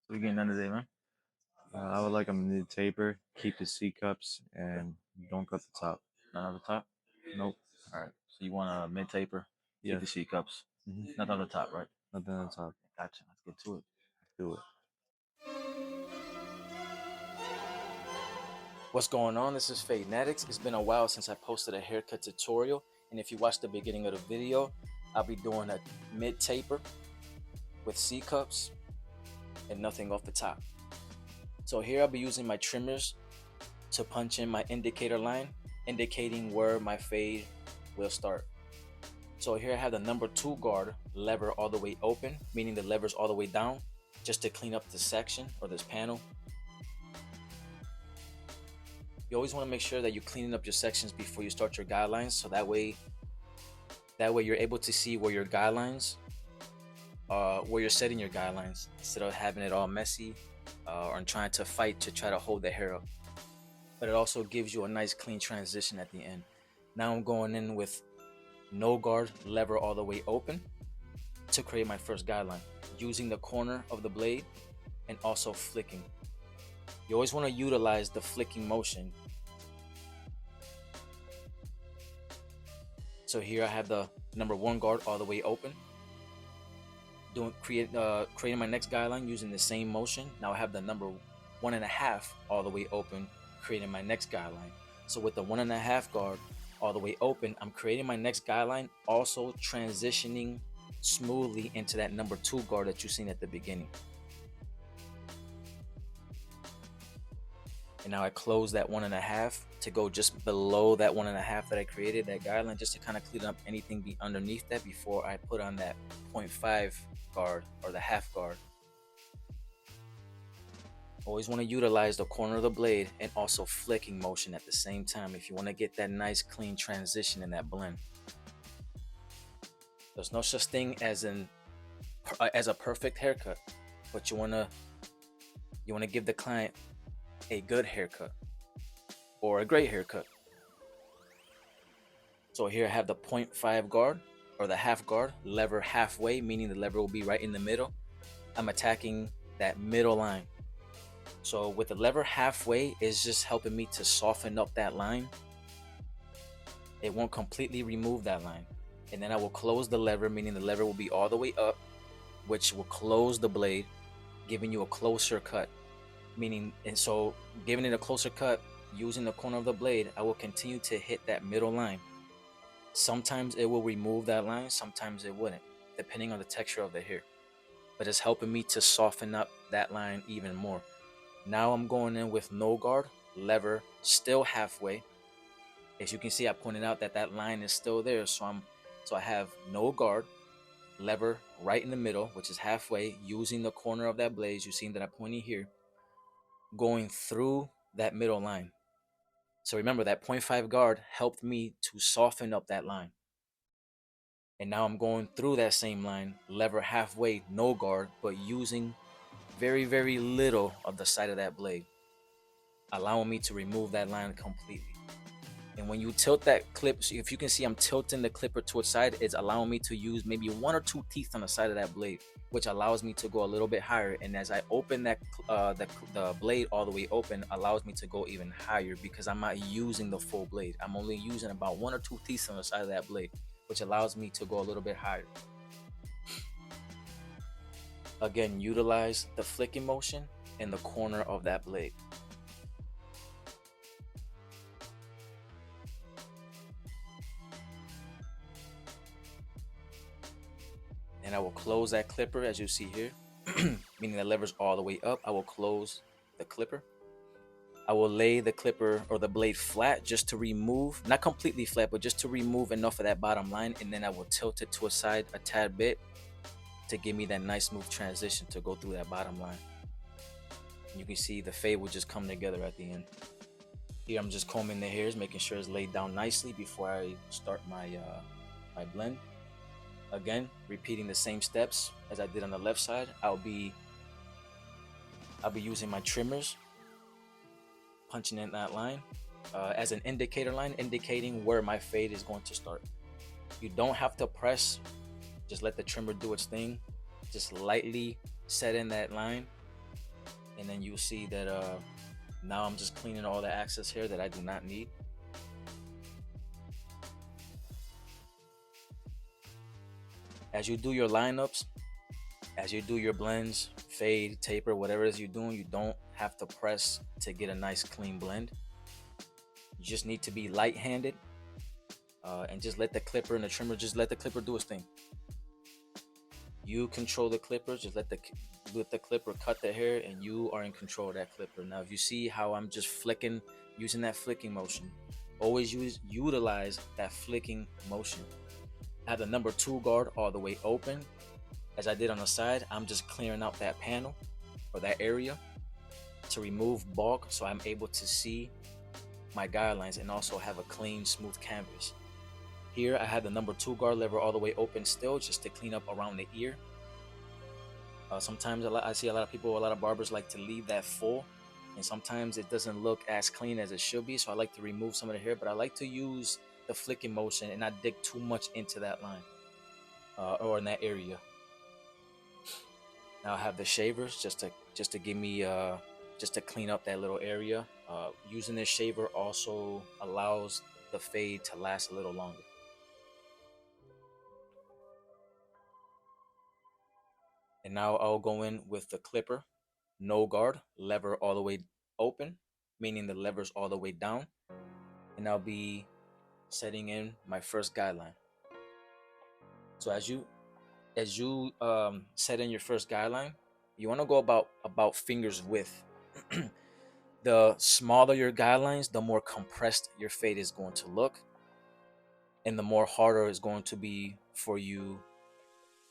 We getting done today, man. I would like them to taper, keep the C cups, and don't cut the top. None on the top. Nope. All right. So you want a mid taper, keep the Yes. C cups, Mm-hmm. nothing on the top, right? Nothing on the top. Gotcha. Let's get to it. Do it. What's going on? This is Fanatics. It's been a while since I posted a haircut tutorial, and if you watch the beginning of the video, I'll be doing a mid taper with C cups and nothing off the top. So here I'll be using my trimmers to punch in my indicator line, indicating where my fade will start. So here I have the number 2 guard lever all the way open, meaning the lever's all the way down, just to clean up this section or this panel. You always want to make sure that you're cleaning up your sections before you start your guidelines, so that way you're able to see where your guidelines, where you're setting your guidelines, instead of having it all messy or trying to fight to try to hold the hair up. But it also gives you a nice clean transition at the end. Now I'm going in with no guard lever all the way open to create my first guideline, using the corner of the blade and also flicking. You always want to utilize the flicking motion. So here I have the number 1 guard all the way open, creating my next guideline using the same motion. Now I have the number 1.5 all the way open, creating my next guideline. So with the 1.5 guard all the way open, I'm creating my next guideline, also transitioning smoothly into that number 2 guard that you've seen at the beginning. And now I close that 1.5 to go just below that 1.5 that I created, that guideline, just to kind of clean up anything be underneath that before I put on that 0.5 guard or the half guard. Always want to utilize the corner of the blade and also flicking motion at the same time if you want to get that nice clean transition in that blend. There's no such thing as a perfect haircut, but you want to give the client a good haircut or a great haircut. So here I have the 0.5 guard or the half guard lever halfway, meaning the lever will be right in the middle. I'm attacking that middle line. So with the lever halfway, is just helping me to soften up that line. It won't completely remove that line. And then I will close the lever, meaning the lever will be all the way up, which will close the blade, giving you a closer cut. And so giving it a closer cut, using the corner of the blade, I will continue to hit that middle line. Sometimes it will remove that line, sometimes it wouldn't, depending on the texture of the hair. But it's helping me to soften up that line even more. Now I'm going in with no guard, lever still halfway. As you can see, I pointed out that line is still there. So I have no guard, lever right in the middle, which is halfway, using the corner of that blade. You've seen that I pointed here, going through that middle line. So remember, that 0.5 guard helped me to soften up that line. And now I'm going through that same line, lever halfway, no guard, but using very, very little of the side of that blade, allowing me to remove that line completely. And when you tilt that clip, so if you can see, I'm tilting the clipper to its side, it's allowing me to use maybe 1 or 2 teeth on the side of that blade, which allows me to go a little bit higher. And as I open that the blade all the way open, allows me to go even higher because I'm not using the full blade. I'm only using about 1 or 2 teeth on the side of that blade, which allows me to go a little bit higher. Again, utilize the flicking motion in the corner of that blade. And I will close that clipper as you see here, meaning the lever's all the way up. I will close the clipper. I will lay the clipper or the blade flat just to remove, not completely flat, but just to remove enough of that bottom line. And then I will tilt it to a side a tad bit to give me that nice smooth transition to go through that bottom line. And you can see the fade will just come together at the end. Here I'm just combing the hairs, making sure it's laid down nicely before I start my blend. Again, repeating the same steps as I did on the left side. I'll be using my trimmers, punching in that line as an indicator line, indicating where my fade is going to start. You don't have to press, just let the trimmer do its thing. Just lightly set in that line And then you'll see that now I'm just cleaning all the excess hair that I do not need. As you do your lineups, as you do your blends, fade, taper, whatever it is you're doing, you don't have to press to get a nice clean blend. You just need to be light-handed and just let the clipper and the trimmer, just let the clipper do its thing. You control the clippers, just let the clipper cut the hair, and you are in control of that clipper. Now, if you see how I'm just flicking, using that flicking motion, always utilize that flicking motion. I have the number 2 guard all the way open. As I did on the side, I'm just clearing out that panel or that area to remove bulk, so I'm able to see my guidelines and also have a clean, smooth canvas. Here I have the number 2 guard lever all the way open still, just to clean up around the ear. Sometimes I see a lot of people, a lot of barbers like to leave that full, and sometimes it doesn't look as clean as it should be, so I like to remove some of the hair, but I like to use the flicking motion and not dig too much into that line or in that area. Now I have the shavers just to give me just to clean up that little area. Using this shaver also allows the fade to last a little longer. And now I'll go in with the clipper, no guard, lever all the way open, meaning the lever's all the way down. And I'll be setting in my first guideline. So as you set in your first guideline, you want to go about fingers width. The smaller your guidelines, the more compressed your fade is going to look, and the more harder it's going to be for you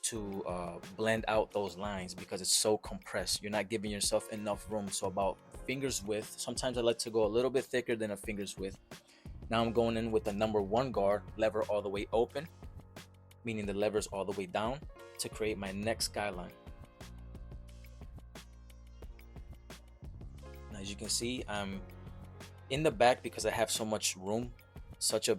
to blend out those lines because it's so compressed. You're not giving yourself enough room. So about fingers width. Sometimes I like to go a little bit thicker than a fingers width. Now I'm going in with the number 1 guard, lever all the way open, meaning the lever's all the way down, to create my next guideline. Now, as you can see, I'm in the back because I have so much room, such a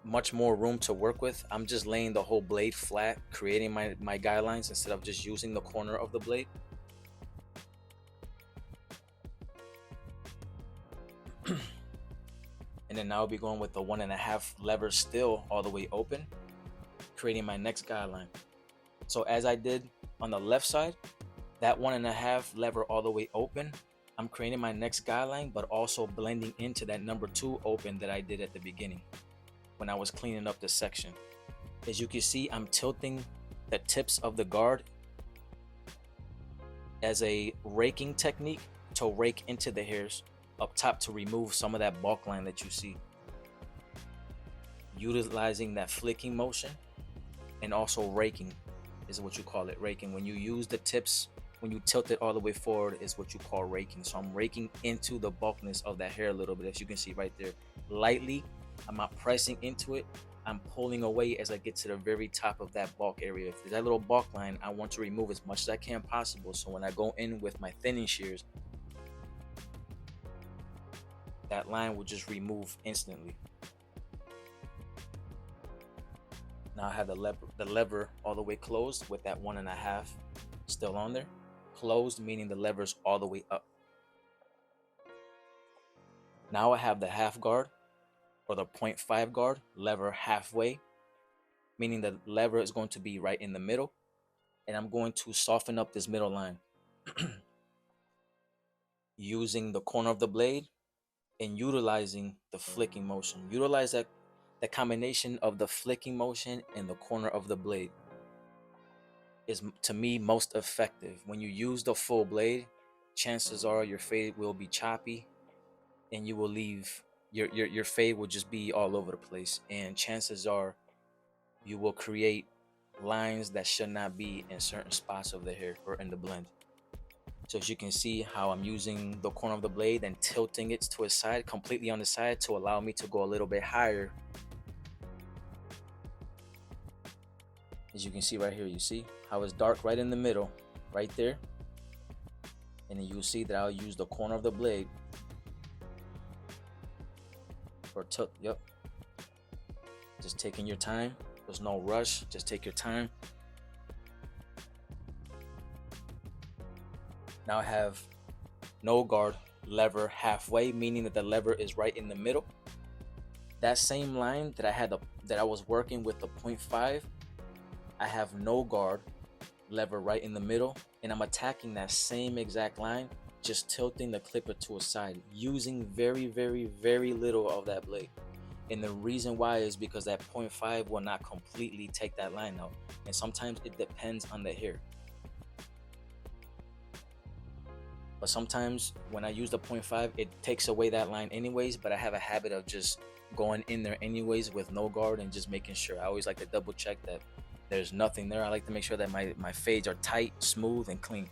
much more room to work with. I'm just laying the whole blade flat, creating my guidelines instead of just using the corner of the blade. And then now I'll be going with the 1.5 lever still all the way open, creating my next guideline. So as I did on the left side, that 1.5 lever all the way open, I'm creating my next guideline, but also blending into that number 2 open that I did at the beginning when I was cleaning up the section. As you can see, I'm tilting the tips of the guard as a raking technique to rake into the hairs up top to remove some of that bulk line that you see. Utilizing that flicking motion and also raking is what you call it, raking. When you use the tips, when you tilt it all the way forward is what you call raking. So I'm raking into the bulkness of that hair a little bit, as you can see right there. Lightly, I'm not pressing into it. I'm pulling away as I get to the very top of that bulk area. If there's that little bulk line, I want to remove as much as I can possible. So when I go in with my thinning shears, that line will just remove instantly. Now I have the lever all the way closed with that 1.5 still on there. Closed, meaning the lever's all the way up. Now I have the half guard or the 0.5 guard lever halfway, meaning the lever is going to be right in the middle. And I'm going to soften up this middle line using the corner of the blade and utilizing the flicking motion. Utilize that combination of the flicking motion and the corner of the blade is, to me, most effective. When you use the full blade, chances are your fade will be choppy and you will leave your fade will just be all over the place, and chances are you will create lines that should not be in certain spots of the hair or in the blend. So as you can see how I'm using the corner of the blade and tilting it to its side, completely on the side, to allow me to go a little bit higher. As you can see right here, you see how it's dark right in the middle, right there. And then you'll see that I'll use the corner of the blade for tilt. Yep. Just taking your time. There's no rush. Just take your time. Now I have no guard, lever halfway, meaning that the lever is right in the middle. That same line that I was working with the 0.5, I have no guard, lever right in the middle, and I'm attacking that same exact line, just tilting the clipper to a side, using very, very, very little of that blade. And the reason why is because that 0.5 will not completely take that line out. And sometimes it depends on the hair. But sometimes when I use the 0.5, it takes away that line anyways, but I have a habit of just going in there anyways with no guard and just making sure. I always like to double check that there's nothing there. I like to make sure that my fades are tight, smooth, and clean.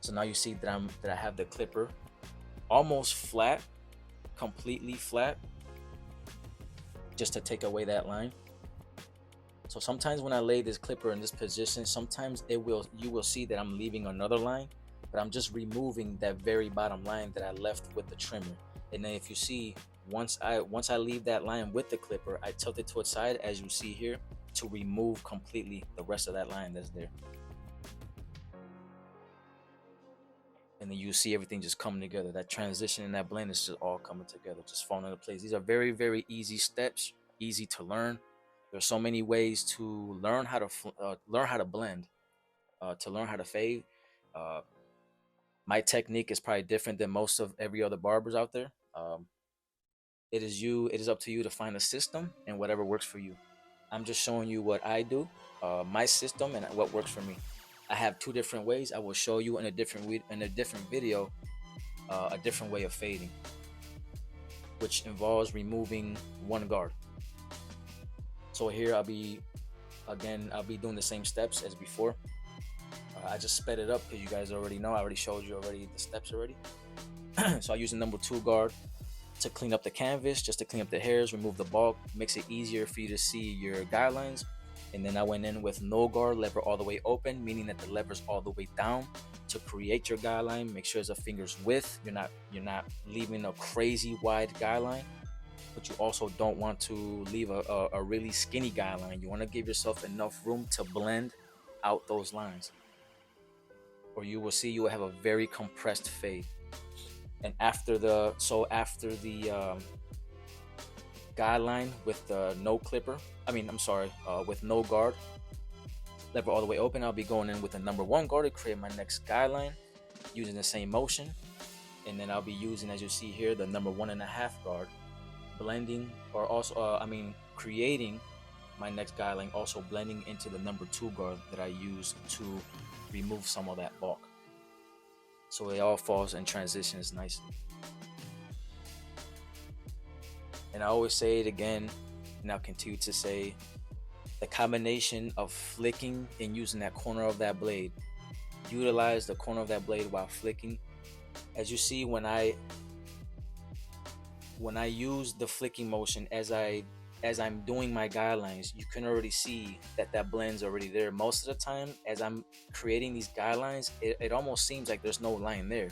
So now you see that I have the clipper almost flat, completely flat, just to take away that line. So sometimes when I lay this clipper in this position, sometimes you will see that I'm leaving another line, but I'm just removing that very bottom line that I left with the trimmer. And then if you see, once I leave that line with the clipper, I tilt it to its side, as you see here, to remove completely the rest of that line that's there. And then you see everything just coming together. That transition and that blend is just all coming together, just falling into place. These are very, very easy steps, easy to learn. There's so many ways to learn how to blend, to learn how to fade. Uh, my technique is probably different than most of every other barbers out there. It is up to you to find a system and whatever works for you. I'm just showing you what I do, my system, and what works for me. I have two different ways. I will show you in a different video, a different way of fading, which involves removing one guard. So here I'll be doing the same steps as before. I just sped it up because you guys already know. I already showed you the steps already. So I use the number 2 guard to clean up the canvas, just to clean up the hairs, remove the bulk, makes it easier for you to see your guidelines. And then I went in with no guard, lever all the way open, meaning that the lever's all the way down to create your guideline. Make sure it's a finger's width. You're not leaving a crazy wide guideline, but you also don't want to leave a really skinny guideline. You want to give yourself enough room to blend out those lines, or you will see you will have a very compressed fade. And after the guideline with the no clipper, with no guard, lever all the way open, I'll be going in with the number 1 guard to create my next guideline using the same motion. And then I'll be using, as you see here, the number 1.5 guard, blending, or also creating my next guideline, also blending into the number 2 guard that I use to remove some of that bulk, so it all falls and transitions nicely. And I always say it again, and I'll continue to say, the combination of flicking and using that corner of that blade, utilize the corner of that blade while flicking. As you see, when I use the flicking motion as I'm doing my guidelines, you can already see that blend's already there. Most of the time, as I'm creating these guidelines, it almost seems like there's no line there,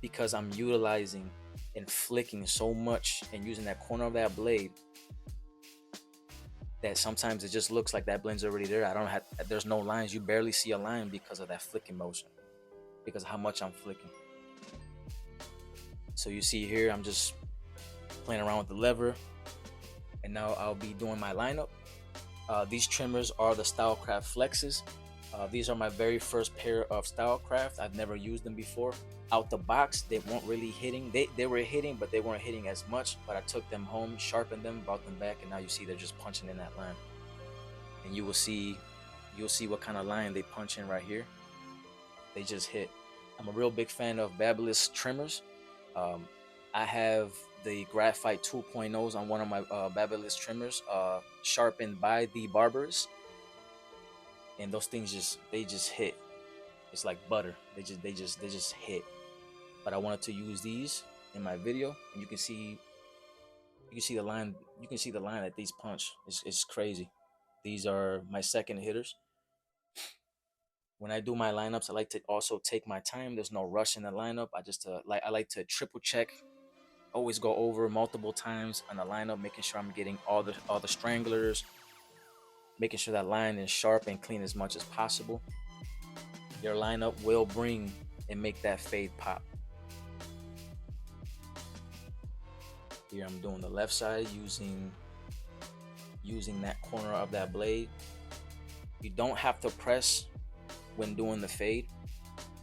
because I'm utilizing and flicking so much and using that corner of that blade, that sometimes it just looks like that blend's already there. There's no lines. You barely see a line because of that flicking motion, because of how much I'm flicking. So you see here, I'm just playing around with the lever. And now I'll be doing my lineup. These trimmers are the Stylecraft Flexes. These are my very first pair of Stylecraft. I've never used them before. Out the box, they weren't really hitting. They were hitting, but they weren't hitting as much. But I took them home, sharpened them, brought them back, and now you see they're just punching in that line. And you'll see what kind of line they punch in right here. They just hit. I'm a real big fan of Babyliss trimmers. I have the Graphite 2.0s on one of my Babyliss trimmers, sharpened by the barbers, and those things just hit. It's like butter. They just hit. But I wanted to use these in my video, and you can see the line. You can see the line that these punch. It's crazy. These are my second hitters. When I do my lineups, I like to also take my time. There's no rush in the lineup. I like to triple check, always go over multiple times on the lineup, making sure I'm getting all the stranglers, making sure that line is sharp and clean as much as possible. your lineup will bring and make that fade pop. Here I'm doing the left side using that corner of that blade. You don't have to press when doing the fade.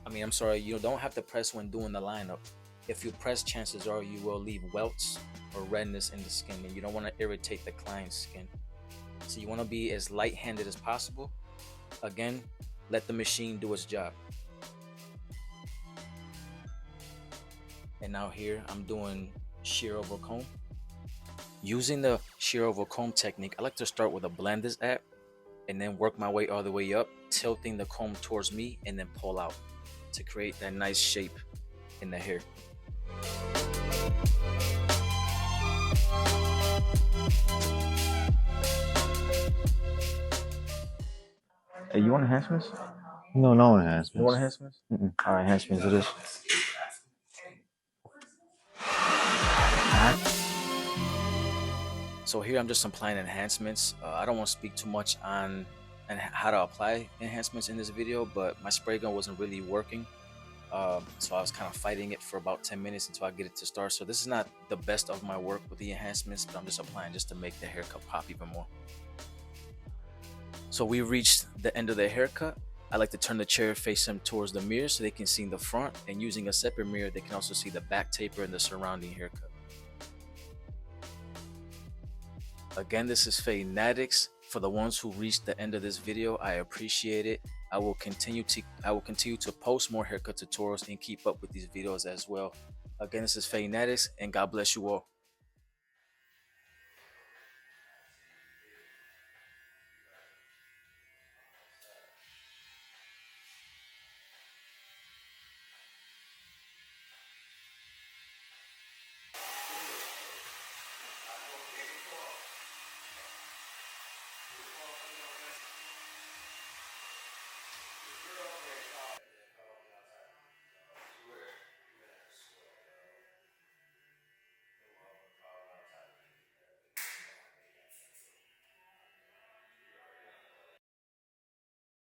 I'm sorry, you don't have to press when doing the lineup. If you press, chances are you will leave welts or redness in the skin, and you don't want to irritate the client's skin. So you want to be as light-handed as possible. Again, let the machine do its job. And now here I'm doing shear over comb. Using the shear over comb technique, I like to start with a blenders app and then work my way all the way up, tilting the comb towards me and then pull out to create that nice shape in the hair. Hey, you want enhancements? No, no enhancements. You want enhancements? All right, enhancements it is. So here I'm just applying enhancements. I don't want to speak too much on and how to apply enhancements in this video, but my spray gun wasn't really working. So I was kind of fighting it for about 10 minutes until I get it to start. So this is not the best of my work with the enhancements, but I'm just applying just to make the haircut pop even more. So we reached the end of the haircut. I like to turn the chair facing towards the mirror so they can see the front, and using a separate mirror, they can also see the back taper and the surrounding haircut. Again, this is Fanatics. For the ones who reached the end of this video, I appreciate it. I will continue to post more haircut tutorials and keep up with these videos as well. Again, this is Fanatics, and God bless you all.